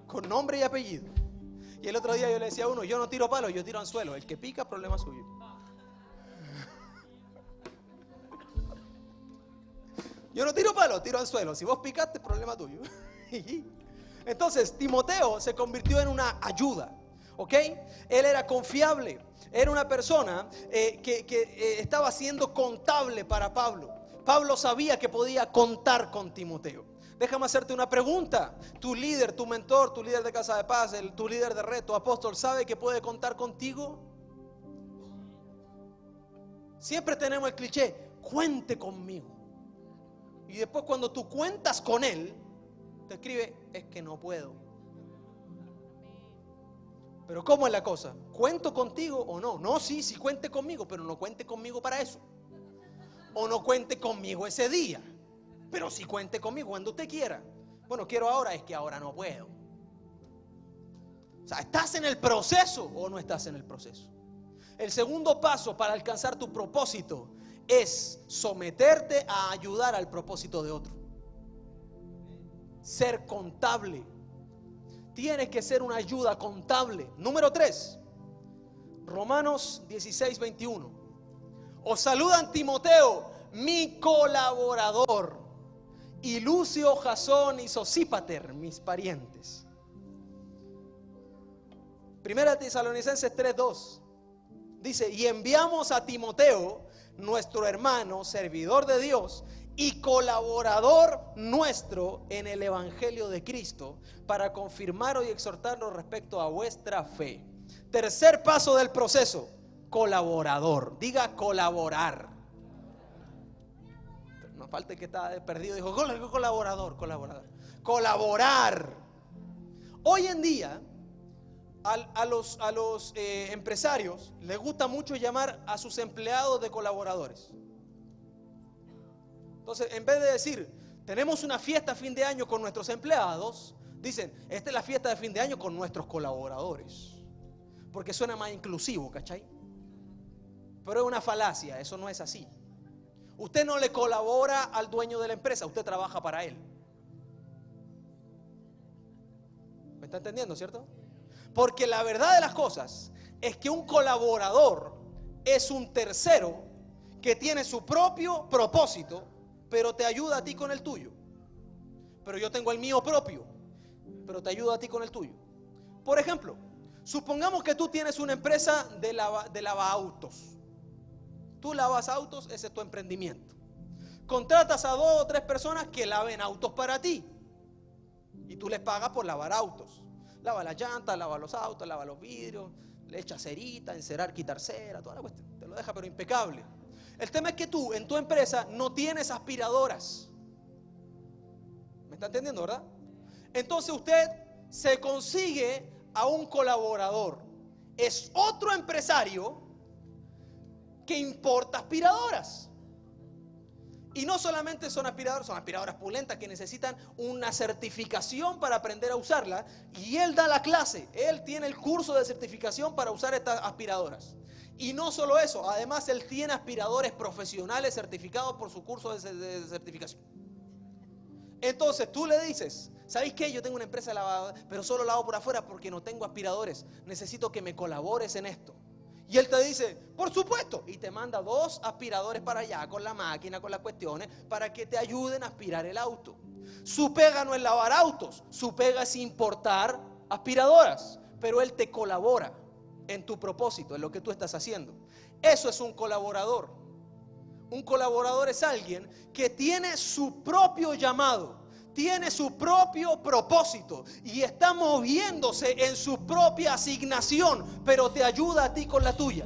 con nombre y apellido. Y el otro día yo le decía a uno: yo no tiro palo, yo tiro anzuelo. El que pica, problema suyo. Yo no tiro palo, tiro anzuelo. Si vos picaste, problema tuyo. Entonces Timoteo se convirtió en una ayuda. ¿Ok? Él era confiable. Era una persona que estaba siendo contable para Pablo. Pablo sabía que podía contar con Timoteo. Déjame hacerte una pregunta. Tu líder, tu mentor, tu líder de Casa de Paz, tu líder de red, tu apóstol, ¿sabe que puede contar contigo? Siempre tenemos el cliché: cuente conmigo. Y después cuando tú cuentas con él, te escribe: es que no puedo. Pero ¿cómo es la cosa? ¿Cuento contigo o no? No, sí cuente conmigo, pero no cuente conmigo para eso. O no cuente conmigo ese día, pero sí cuente conmigo cuando usted quiera. Bueno, quiero ahora, es que ahora no puedo. O sea, ¿estás en el proceso o no estás en el proceso? El segundo paso para alcanzar tu propósito es someterte a ayudar al propósito de otro. Ser contable. Tienes que ser una ayuda contable. Número 3, Romanos 16:21. Os saludan Timoteo, mi colaborador, y Lucio, Jasón y Sosípater, mis parientes. Primera Tesalonicenses 3:2 dice: y enviamos a Timoteo, nuestro hermano, servidor de Dios y colaborador nuestro en el evangelio de Cristo, para confirmaros y exhortaros respecto a vuestra fe. Tercer paso del proceso: colaborador. Diga colaborar. No falta el que está perdido, dijo colaborador. Colaborar. Hoy en día a los empresarios les gusta mucho llamar a sus empleados de colaboradores. Entonces, en vez de decir: tenemos una fiesta a fin de año con nuestros empleados, dicen: esta es la fiesta de fin de año con nuestros colaboradores. Porque suena más inclusivo, ¿cachai? Pero es una falacia, eso no es así. Usted no le colabora al dueño de la empresa, usted trabaja para él. ¿Me está entendiendo, cierto? Porque la verdad de las cosas es que un colaborador es un tercero que tiene su propio propósito, pero te ayuda a ti con el tuyo. Pero yo tengo el mío propio, pero te ayuda a ti con el tuyo. Por ejemplo, supongamos que tú tienes una empresa de lavaautos. Tú lavas autos, ese es tu emprendimiento. Contratas a 2 o 3 personas que laven autos para ti. Y tú les pagas por lavar autos. Lava las llantas, lava los autos, lava los vidrios, le echa cerita, encerar, quitar cera, toda la cuestión. Te lo deja pero impecable. El tema es que tú en tu empresa no tienes aspiradoras. ¿Me está entendiendo, verdad? Entonces usted se consigue a un colaborador. Es otro empresario que importa aspiradoras. Y no solamente son aspiradoras pulentas que necesitan una certificación para aprender a usarla. Y él da la clase, él tiene el curso de certificación para usar estas aspiradoras. Y no solo eso, además él tiene aspiradores profesionales certificados por su curso de certificación. Entonces tú le dices, ¿sabéis qué? Yo tengo una empresa de lavado, pero solo lavo por afuera porque no tengo aspiradores. Necesito que me colabores en esto. Y él te dice, por supuesto, y te manda 2 aspiradores para allá con la máquina, con las cuestiones, para que te ayuden a aspirar el auto. Su pega no es lavar autos, su pega es importar aspiradoras, pero él te colabora en tu propósito, en lo que tú estás haciendo. Eso es un colaborador. Un colaborador es alguien que tiene su propio llamado, tiene su propio propósito y está moviéndose en su propia asignación, pero te ayuda a ti con la tuya.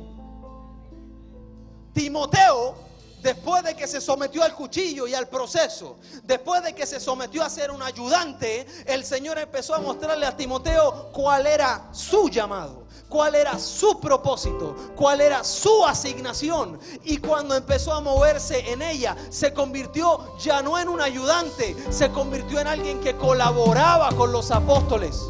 Timoteo, después de que se sometió al cuchillo y al proceso, después de que se sometió a ser un ayudante, el Señor empezó a mostrarle a Timoteo cuál era su llamado, cuál era su propósito, cuál era su asignación. Y cuando empezó a moverse en ella, se convirtió ya no en un ayudante, se convirtió en alguien que colaboraba con los apóstoles.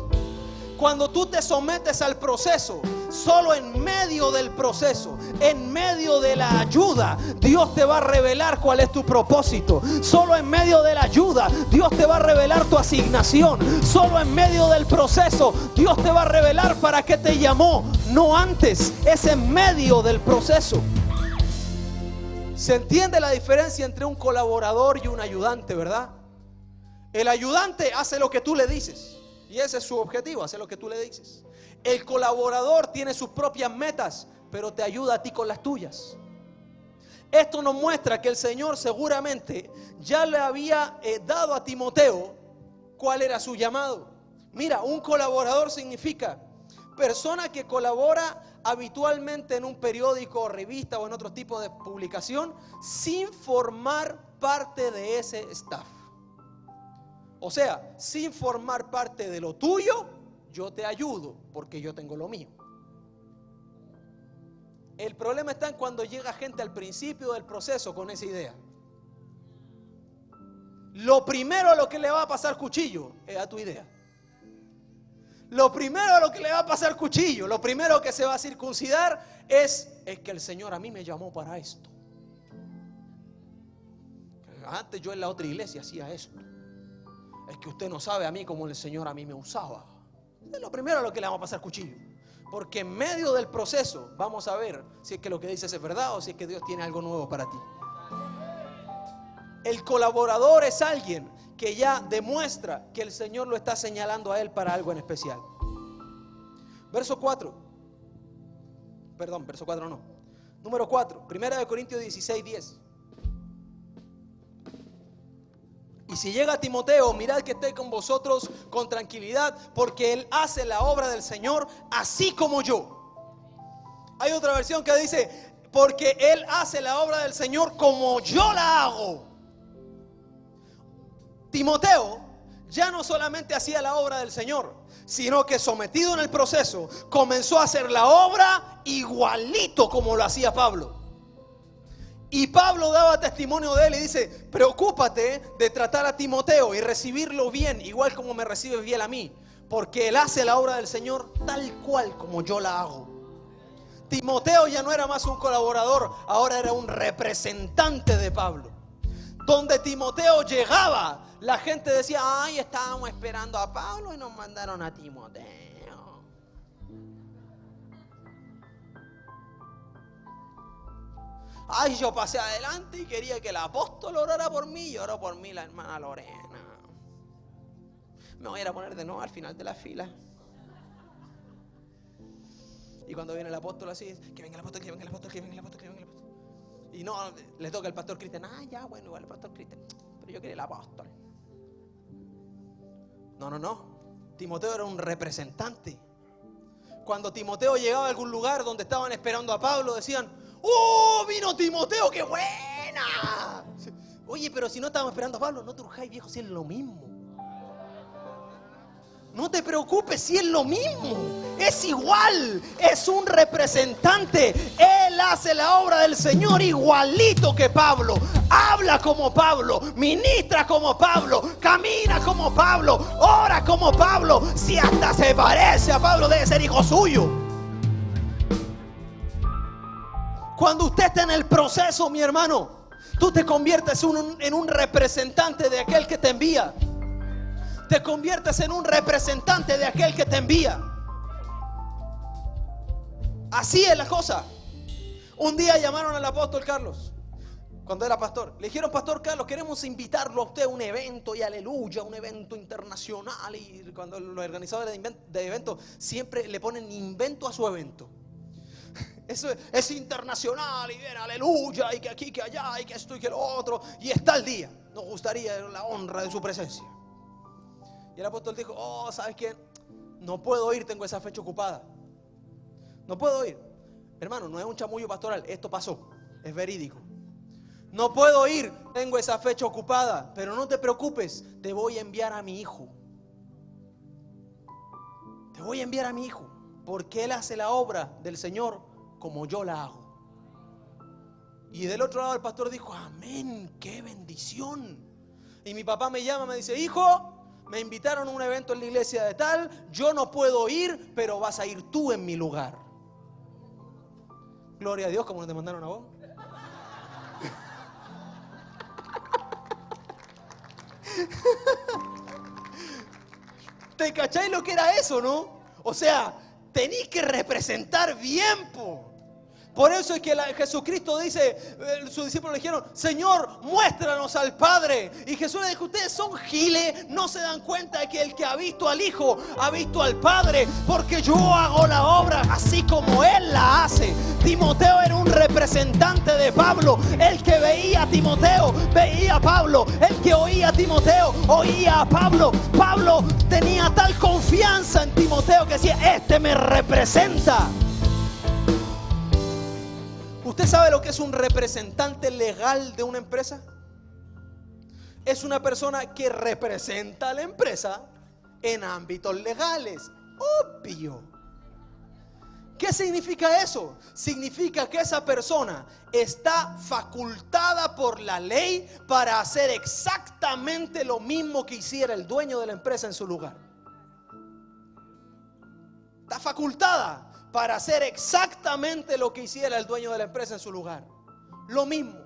Cuando tú te sometes al proceso, solo en medio del proceso, en medio de la ayuda, Dios te va a revelar cuál es tu propósito. Solo en medio de la ayuda, Dios te va a revelar tu asignación. Solo en medio del proceso, Dios te va a revelar para qué te llamó. No antes, es en medio del proceso. ¿Se entiende la diferencia entre un colaborador y un ayudante, verdad? El ayudante hace lo que tú le dices. Y ese es su objetivo, hacer lo que tú le dices. El colaborador tiene sus propias metas, pero te ayuda a ti con las tuyas. Esto nos muestra que el Señor seguramente ya le había dado a Timoteo cuál era su llamado. Mira, un colaborador significa persona que colabora habitualmente en un periódico o revista o en otro tipo de publicación sin formar parte de ese staff. O sea, sin formar parte de lo tuyo, yo te ayudo porque yo tengo lo mío. El problema está en cuando llega gente al principio del proceso con esa idea. Lo primero a lo que le va a pasar cuchillo es a tu idea. Lo primero a lo que le va a pasar cuchillo, lo primero que se va a circuncidar es que el Señor a mí me llamó para esto. Antes yo en la otra iglesia hacía esto. Es que usted no sabe a mí como el Señor a mí me usaba. Es lo primero a lo que le vamos a pasar cuchillo. Porque en medio del proceso vamos a ver si es que lo que dices es verdad o si es que Dios tiene algo nuevo para ti. El colaborador es alguien que ya demuestra que el Señor lo está señalando a él para algo en especial. Verso 4. Perdón, verso 4 no. Número 4, 1 Corintios 16, 10. Y si llega Timoteo, mirad que esté con vosotros con tranquilidad, porque él hace la obra del Señor así como yo. Hay otra versión que dice, porque él hace la obra del Señor como yo la hago. Timoteo ya no solamente hacía la obra del Señor, sino que sometido en el proceso, comenzó a hacer la obra igualito como lo hacía Pablo. Y Pablo daba testimonio de él y dice, preocúpate de tratar a Timoteo y recibirlo bien, igual como me recibes bien a mí, porque él hace la obra del Señor tal cual como yo la hago. Timoteo ya no era más un colaborador, ahora era un representante de Pablo. Donde Timoteo llegaba, la gente decía, ay, estábamos esperando a Pablo y nos mandaron a Timoteo. Ay, yo pasé adelante y quería que el apóstol orara por mí y oró por mí la hermana Lorena. Me voy a ir a poner de nuevo al final de la fila. Y cuando viene el apóstol así, que venga el apóstol, que venga el apóstol, que venga el apóstol, que venga el apóstol. Y no, le toca al pastor Cristian. Ah, ya, bueno, igual el pastor Cristian. Pero yo quería el apóstol. No. Timoteo era un representante. Cuando Timoteo llegaba a algún lugar donde estaban esperando a Pablo, decían: ¡Oh, vino Timoteo, qué buena! Oye, pero si no estábamos esperando a Pablo, no te urjáis, viejo, si es lo mismo. No te preocupes, si es lo mismo, es igual, es un representante. Él hace la obra del Señor igualito que Pablo. Habla como Pablo, ministra como Pablo, camina como Pablo, ora como Pablo. Si hasta se parece a Pablo, debe ser hijo suyo. Cuando usted está en el proceso, mi hermano, tú te conviertes en un representante de aquel que te envía. Te conviertes en un representante de aquel que te envía. Así es la cosa. Un día llamaron al apóstol Carlos, cuando era pastor. Le dijeron: Pastor Carlos, queremos invitarlo a usted a un evento, y aleluya, un evento internacional. Y cuando los organizadores de eventos siempre le ponen invento a su evento. Eso es internacional, y bien, aleluya, y que aquí, que allá, y que esto y que lo otro. Y está el día. Nos gustaría la honra de su presencia. Y el apóstol dijo: oh, ¿sabes qué? No puedo ir, tengo esa fecha ocupada. No puedo ir. Hermano, no es un chamullo pastoral, esto pasó, es verídico. No puedo ir, tengo esa fecha ocupada. Pero no te preocupes, te voy a enviar a mi hijo. Te voy a enviar a mi hijo, porque él hace la obra del Señor como yo la hago. Y del otro lado el pastor dijo: amén, qué bendición. Y mi papá me llama, me dice: hijo, me invitaron a un evento en la iglesia de tal, yo no puedo ir, pero vas a ir tú en mi lugar. Gloria a Dios, como te mandaron a vos. ¿Te cacháis lo que era eso, no? O sea, tenéis que representar bien, po. Por eso es que Jesucristo dice, sus discípulos le dijeron: Señor, muéstranos al Padre. Y Jesús le dijo: ustedes son giles, no se dan cuenta de que el que ha visto al Hijo ha visto al Padre, porque yo hago la obra así como Él la hace. Timoteo era un representante de Pablo. El que veía a Timoteo veía a Pablo. El que oía a Timoteo oía a Pablo. Pablo tenía tal confianza en Timoteo que decía: este me representa. ¿Usted sabe lo que es un representante legal de una empresa? Es una persona que representa a la empresa en ámbitos legales. Obvio. ¿Qué significa eso? Significa que esa persona está facultada por la ley para hacer exactamente lo mismo que hiciera el dueño de la empresa en su lugar. Está facultada para hacer exactamente lo que hiciera el dueño de la empresa en su lugar. Lo mismo.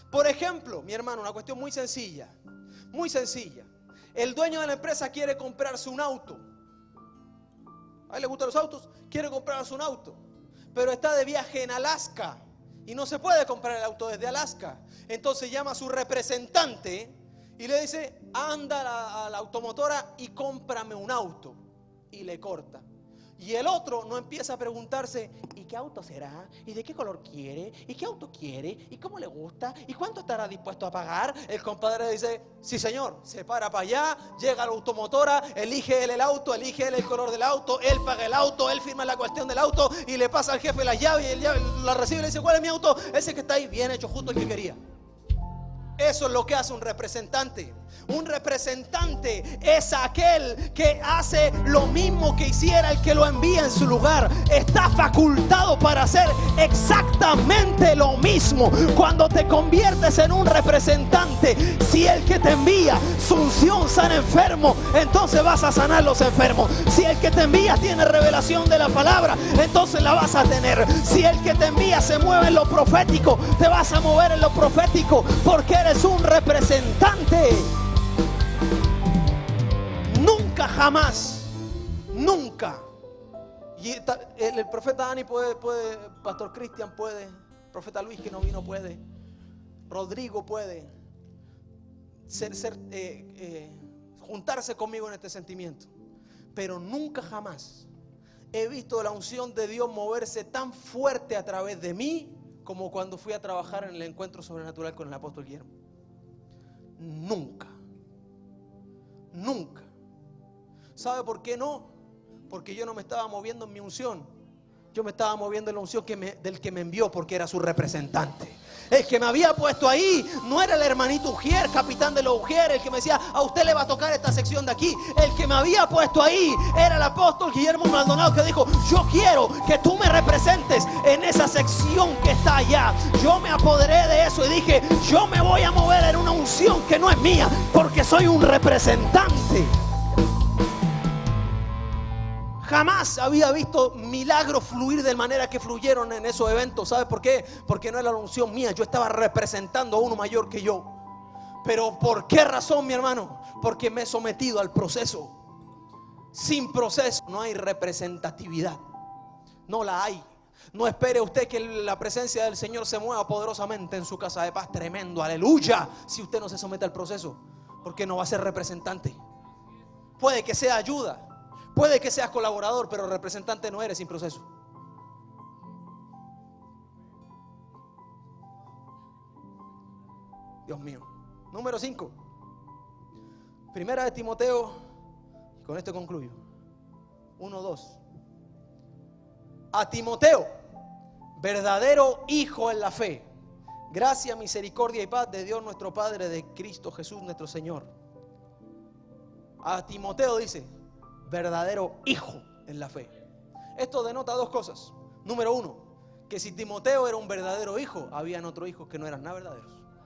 Por ejemplo, mi hermano, una cuestión muy sencilla. Muy sencilla. El dueño de la empresa quiere comprarse un auto. ¿A él le gustan los autos? Quiere comprarse un auto. Pero está de viaje en Alaska y no se puede comprar el auto desde Alaska. Entonces llama a su representante y le dice: anda a la automotora y cómprame un auto. Y le corta. Y el otro no empieza a preguntarse: ¿y qué auto será? ¿Y de qué color quiere? ¿Y qué auto quiere? ¿Y cómo le gusta? ¿Y cuánto estará dispuesto a pagar? El compadre dice: sí señor, se para para allá, llega a la automotora, elige él el auto, elige él el color del auto, él paga el auto, él firma la cuestión del auto y le pasa al jefe las llaves, y el llave la recibe y le dice: ¿cuál es mi auto? Ese que está ahí, bien hecho, justo el que quería. Eso es lo que hace un representante. Un representante es aquel que hace lo mismo que hiciera el que lo envía en su lugar. Está facultado para hacer exactamente lo mismo. Cuando te conviertes en un representante, si el que te envía, su unción sana enfermo, entonces vas a sanar los enfermos. Si el que te envía tiene revelación de la palabra, entonces la vas a tener. Si el que te envía se mueve en lo profético, te vas a mover en lo profético, porque eres un representante. Nunca, jamás, nunca. Y el profeta Dani puede, Pastor Cristian puede, profeta Luis que no vino puede, Rodrigo puede juntarse conmigo en este sentimiento. Pero nunca, jamás he visto la unción de Dios moverse tan fuerte a través de mí como cuando fui a trabajar en el encuentro sobrenatural con el apóstol Guillermo. Nunca. Nunca. ¿Sabe por qué no? Porque yo no me estaba moviendo en mi unción. Yo me estaba moviendo en la unción del que me envió, porque era su representante. El que me había puesto ahí no era el hermanito Ujier, capitán de los Ujier, el que me decía, a usted le va a tocar esta sección de aquí. El que me había puesto ahí era el apóstol Guillermo Maldonado, que dijo, yo quiero que tú me representes en esa sección que está allá. Yo me apoderé de eso y dije, yo me voy a mover en una unción que no es mía, porque soy un representante. Jamás había visto milagros fluir de manera que fluyeron en esos eventos. ¿Sabe por qué? Porque no era la unción mía. Yo estaba representando a uno mayor que yo. Pero ¿por qué razón, mi hermano? Porque me he sometido al proceso. Sin proceso no hay representatividad. No la hay. No espere usted que la presencia del Señor se mueva poderosamente en su casa de paz. Tremendo, aleluya. Si usted no se somete al proceso, porque no va a ser representante. Puede que sea ayuda. Puede que seas colaborador, pero representante no eres sin proceso. Dios mío. Número 5. Primera de Timoteo, y con esto concluyo. 1:2. A Timoteo, verdadero hijo en la fe, gracia, misericordia y paz de Dios nuestro Padre, de Cristo Jesús nuestro Señor. A Timoteo dice, verdadero hijo en la fe. Esto denota dos cosas. Número 1, que si Timoteo era un verdadero hijo, habían otros hijos que no eran nada verdaderos.